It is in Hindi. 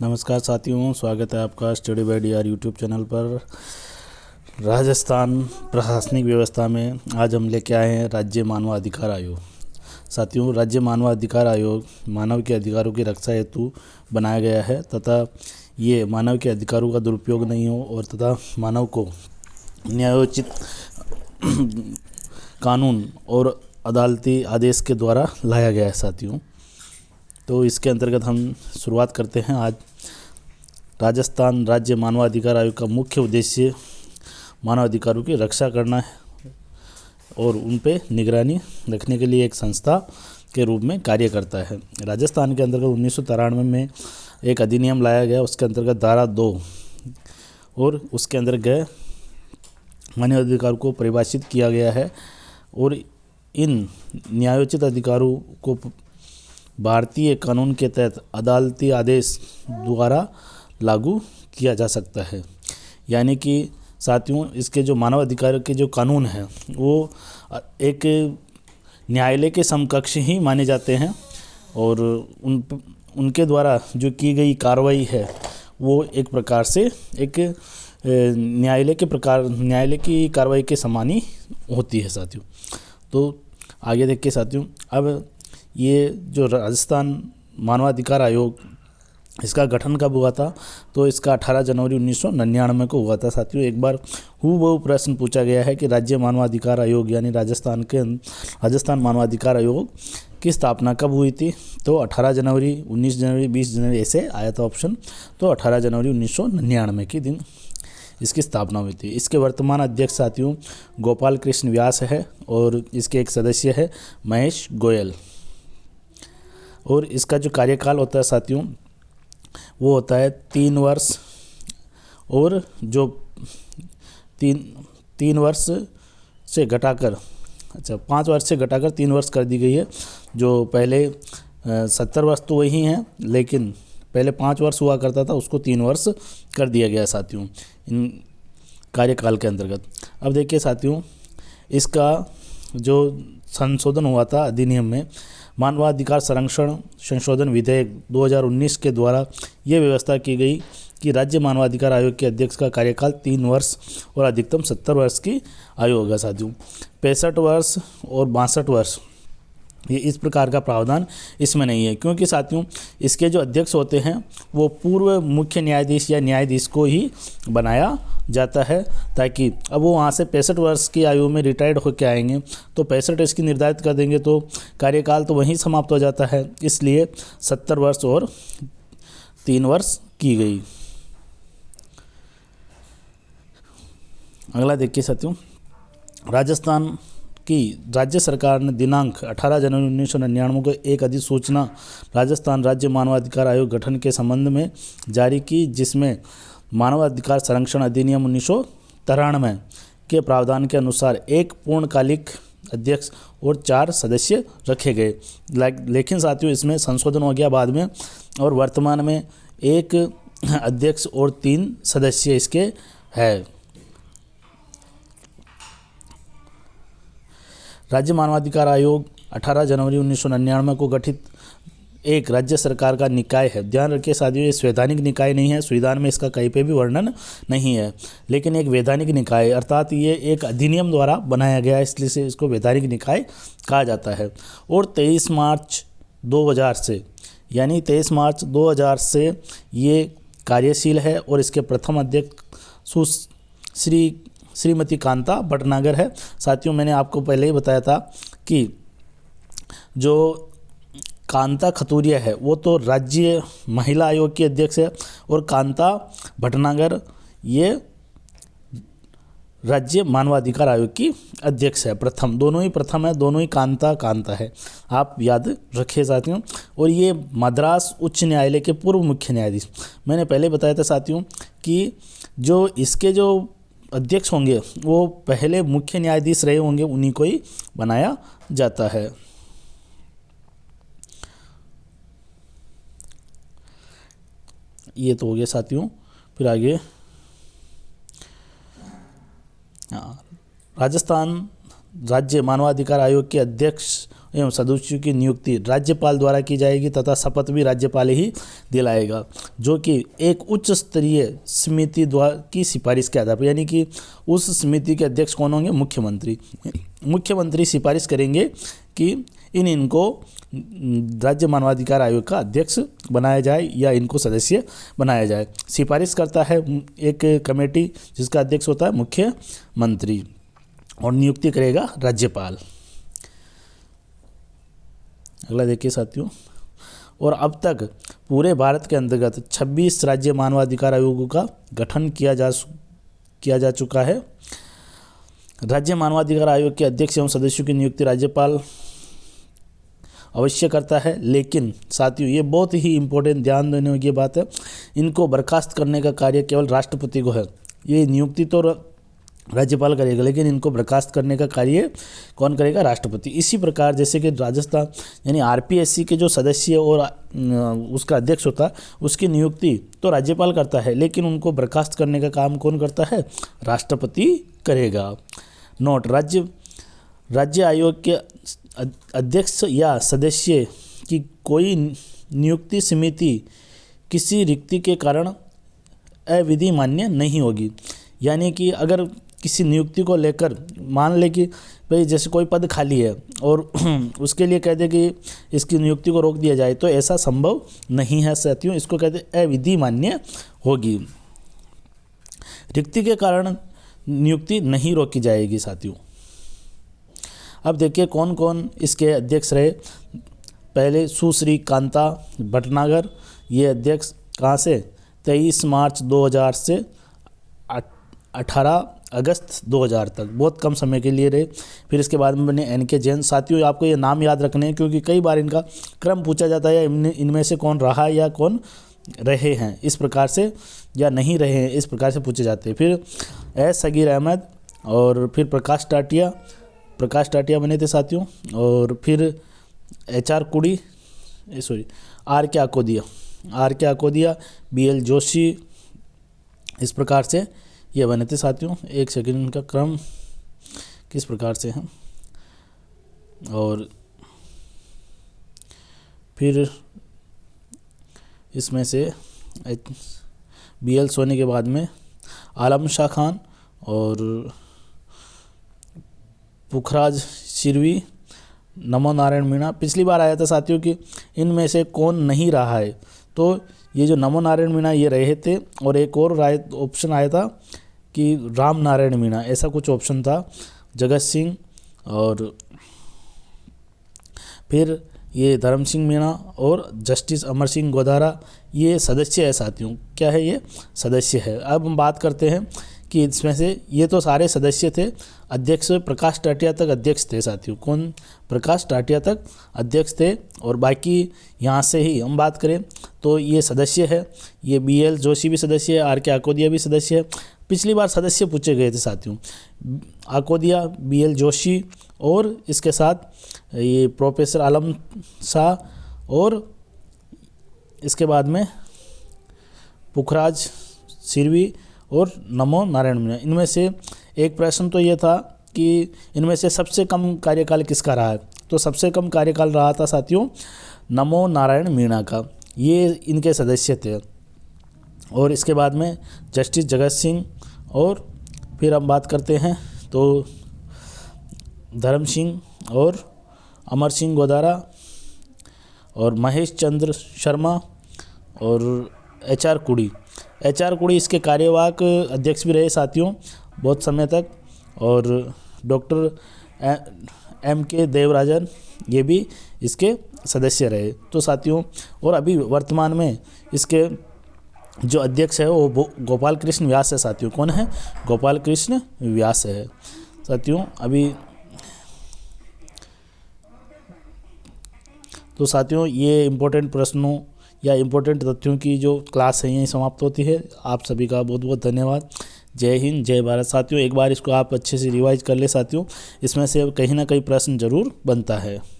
नमस्कार साथियों, स्वागत है आपका study by DR YouTube channel पर। राजस्थान प्रशासनिक व्यवस्था में आज हम लेके आए हैं राज्य मानवाधिकार आयोग। साथियों, राज्य मानवाधिकार आयोग मानव के अधिकारों की रक्षा हेतु बनाया गया है तथा ये मानव के अधिकारों का दुरुपयोग नहीं हो और तथा मानव को न्यायोचित कानून और अदालती आदेश के द्वारा लाया गया है। साथियों, तो इसके अंतर्गत हम शुरुआत करते हैं। आज राजस्थान राज्य मानवाधिकार आयोग का मुख्य उद्देश्य मानवाधिकारों की रक्षा करना है और उन पे निगरानी रखने के लिए एक संस्था के रूप में कार्य करता है। राजस्थान के अंतर्गत 1993 में एक अधिनियम लाया गया, उसके अंतर्गत धारा 2 और उसके अंतर्गत मानवाधिकार को परिभाषित किया गया है और इन न्यायोचित अधिकारों को भारतीय कानून के तहत अदालती आदेश द्वारा लागू किया जा सकता है। यानी कि साथियों, इसके जो मानवाधिकार के जो कानून हैं वो एक न्यायालय के समकक्ष ही माने जाते हैं और उनके द्वारा जो की गई कार्रवाई है वो एक प्रकार से एक न्यायालय की कार्रवाई के समान ही होती है। साथियों, तो आगे देखिए साथियों, अब ये जो राजस्थान मानवाधिकार आयोग, इसका गठन कब हुआ था? तो इसका 18 जनवरी 1999 को हुआ था। साथियों, एक बार वो प्रश्न पूछा गया है कि राज्य मानवाधिकार आयोग यानी राजस्थान मानवाधिकार आयोग की स्थापना कब हुई थी? तो 18 जनवरी, 19 जनवरी, 20 जनवरी ऐसे आया था ऑप्शन। तो 18 जनवरी 1999 के दिन इसकी स्थापना हुई थी। इसके वर्तमान अध्यक्ष साथियों गोपाल कृष्ण व्यास है और इसके एक सदस्य है महेश गोयल। और इसका जो कार्यकाल होता है साथियों वो होता है 3 वर्ष और जो 3 वर्ष से घटाकर 5 वर्ष से घटाकर 3 वर्ष कर दी गई है। जो पहले 70 वर्ष तो वही हैं, लेकिन पहले 5 वर्ष हुआ करता था, उसको 3 वर्ष कर दिया गया साथियों इन कार्यकाल के अंतर्गत। अब देखिए साथियों, इसका जो संशोधन हुआ था अधिनियम में, मानवाधिकार संरक्षण संशोधन विधेयक 2019 के द्वारा ये व्यवस्था की गई कि राज्य मानवाधिकार आयोग के अध्यक्ष का कार्यकाल 3 वर्ष और अधिकतम 70 वर्ष की आयु होगा। साथियों, 65 वर्ष और 62 वर्ष ये इस प्रकार का प्रावधान इसमें नहीं है, क्योंकि साथियों इसके जो अध्यक्ष होते हैं वो पूर्व मुख्य न्यायाधीश या न्यायाधीश को ही बनाया जाता है, ताकि अब वो वहाँ से 65 वर्ष की आयु में रिटायर्ड होकर आएंगे तो 65 इसकी निर्धारित कर देंगे तो कार्यकाल तो वहीं समाप्त हो जाता है। इसलिए 70 वर्ष और 3 वर्ष की गई। अगला देखिए साथियों, राजस्थान की राज्य सरकार ने दिनांक 18 जनवरी 1999 को एक अधिसूचना राजस्थान राज्य मानवाधिकार आयोग गठन के संबंध में जारी की, जिसमें मानवाधिकार संरक्षण अधिनियम 1993 के प्रावधान के अनुसार एक पूर्णकालिक अध्यक्ष और 4 सदस्य रखे गए। लेकिन साथियों इसमें संशोधन हो गया बाद में और वर्तमान में एक अध्यक्ष और 3 सदस्य इसके है। राज्य मानवाधिकार आयोग 18 जनवरी 1999 को गठित एक राज्य सरकार का निकाय है। ध्यान रखिए साथियों, ये संवैधानिक निकाय नहीं है, संविधान में इसका कहीं पे भी वर्णन नहीं है, लेकिन एक वैधानिक निकाय, अर्थात ये एक अधिनियम द्वारा बनाया गया है, इसलिए से इसको वैधानिक निकाय कहा जाता है। और 23 मार्च 2000 से यानी 23 मार्च 2000 से ये कार्यशील है और इसके प्रथम अध्यक्ष श्रीमती कांता भटनागर है। साथियों, मैंने आपको पहले ही बताया था कि जो कांता खतूरिया है वो तो राज्य महिला आयोग की अध्यक्ष है और कांता भटनागर ये राज्य मानवाधिकार आयोग की अध्यक्ष है। दोनों ही प्रथम है, दोनों ही कांता है, आप याद रखिए साथियों। और ये मद्रास उच्च न्यायालय के पूर्व मुख्य न्यायाधीश, मैंने पहले बताया था साथियों कि जो इसके जो अध्यक्ष होंगे वो पहले मुख्य न्यायाधीश रहे होंगे, उन्हीं को ही बनाया जाता है। ये तो हो गया साथियों। फिर आगे राजस्थान राज्य मानवाधिकार आयोग के अध्यक्ष एवं सदस्यों की नियुक्ति राज्यपाल द्वारा की जाएगी तथा शपथ भी राज्यपाल ही दिलाएगा, जो कि एक उच्च स्तरीय समिति द्वारा की सिफारिश के आधार पर, यानी कि उस समिति के अध्यक्ष कौन होंगे? मुख्यमंत्री। मुख्यमंत्री सिफारिश करेंगे कि इनको राज्य मानवाधिकार आयोग का अध्यक्ष बनाया जाए या इनको सदस्य बनाया जाए। सिफारिश करता है एक कमेटी जिसका अध्यक्ष होता है मुख्यमंत्री और नियुक्ति करेगा राज्यपाल। अगला देखिए साथियों, और अब तक पूरे भारत के अंतर्गत 26 राज्य मानवाधिकार आयोगों का गठन किया जा चुका है। राज्य मानवाधिकार आयोग के अध्यक्ष एवं सदस्यों की नियुक्ति राज्यपाल अवश्य करता है, लेकिन साथियों ये बहुत ही इम्पोर्टेंट ध्यान देने की बात है, इनको बर्खास्त करने का कार्य केवल राष्ट्रपति को है। ये नियुक्ति तो राज्यपाल करेगा, लेकिन इनको बर्खास्त करने का कार्य कौन करेगा? राष्ट्रपति। इसी प्रकार जैसे कि राजस्थान यानी आरपीएससी के जो सदस्य और उसका अध्यक्ष होता है उसकी नियुक्ति तो राज्यपाल करता है, लेकिन उनको बर्खास्त करने का काम कौन करता है? राष्ट्रपति करेगा। नोट, राज्य आयोग के अध्यक्ष या सदस्य की कोई नियुक्ति समिति किसी रिक्ति के कारण अविधि मान्य नहीं होगी। यानी कि अगर किसी नियुक्ति को लेकर मान ले कि भाई जैसे कोई पद खाली है और उसके लिए कहते कि इसकी नियुक्ति को रोक दिया जाए, तो ऐसा संभव नहीं है साथियों, इसको कहते अविधि मान्य होगी। रिक्ति के कारण नियुक्ति नहीं रोकी जाएगी साथियों। अब देखिए कौन कौन इसके अध्यक्ष रहे। पहले सुश्री कांता भटनागर, ये अध्यक्ष कहाँ से? 23 मार्च 2000 से 18 अगस्त 2000 तक, बहुत कम समय के लिए रहे। फिर इसके बाद में बने एन के जैन। साथियों आपको ये नाम याद रखने हैं क्योंकि कई बार इनका क्रम पूछा जाता है, इनमें से कौन रहा या कौन रहे हैं, इस प्रकार से, या नहीं रहे हैं, इस प्रकार से पूछे जाते हैं। फिर एस सगीर अहमद और फिर प्रकाश टाटिया बने थे साथियों। और फिर आर के आकोदिया, BL जोशी, इस प्रकार से ये बने थे साथियों। एक सेकंड, इनका क्रम किस प्रकार से है। और फिर इसमें से BL सोनी के बाद में आलम शाह खान और पुखराज सिरवी, नमो नारायण मीणा। पिछली बार आया था साथियों कि इनमें से कौन नहीं रहा है, तो ये जो नमो नारायण मीणा ये रहे थे, और एक और ऑप्शन आया था कि राम नारायण मीणा, ऐसा कुछ ऑप्शन था। जगत सिंह और फिर ये धर्म सिंह मीणा और जस्टिस अमर सिंह गोदारा, ये सदस्य है साथियों। क्या है? ये सदस्य है। अब हम बात करते हैं कि इसमें से ये तो सारे सदस्य थे। अध्यक्ष प्रकाश टाटिया तक अध्यक्ष थे साथियों। कौन? प्रकाश टाटिया तक अध्यक्ष थे। और बाकी यहाँ से ही हम बात करें तो ये सदस्य है, ये BL जोशी भी सदस्य है, RK आकोदिया भी सदस्य है। पिछली बार सदस्य पूछे गए थे साथियों, आकोदिया, BL जोशी और इसके साथ ये प्रोफेसर आलम शाह और इसके बाद में पुखराज सिरवी और नमो नारायण मीणा। इनमें से एक प्रश्न तो ये था कि इनमें से सबसे कम कार्यकाल किसका रहा है, तो सबसे कम कार्यकाल रहा था साथियों नमो नारायण मीणा का, ये इनके सदस्य थे। और इसके बाद में जस्टिस जगत सिंह, और फिर हम बात करते हैं तो धर्म सिंह और अमर सिंह गोदारा और महेश चंद्र शर्मा और HR कुड़ी इसके कार्यवाहक अध्यक्ष भी रहे साथियों बहुत समय तक। और डॉक्टर MK देवराजन, ये भी इसके सदस्य रहे। तो साथियों, और अभी वर्तमान में इसके जो अध्यक्ष है वो गोपाल कृष्ण व्यास है साथियों। कौन है? गोपाल कृष्ण व्यास है साथियों। अभी तो साथियों ये इम्पोर्टेंट प्रश्नों या इम्पोर्टेंट तथ्यों की जो क्लास है यहीं समाप्त होती है। आप सभी का बहुत बहुत धन्यवाद। जय हिंद, जय भारत साथियों। एक बार इसको आप अच्छे से रिवाइज कर ले साथियों, इसमें से कहीं ना कहीं प्रश्न जरूर बनता है।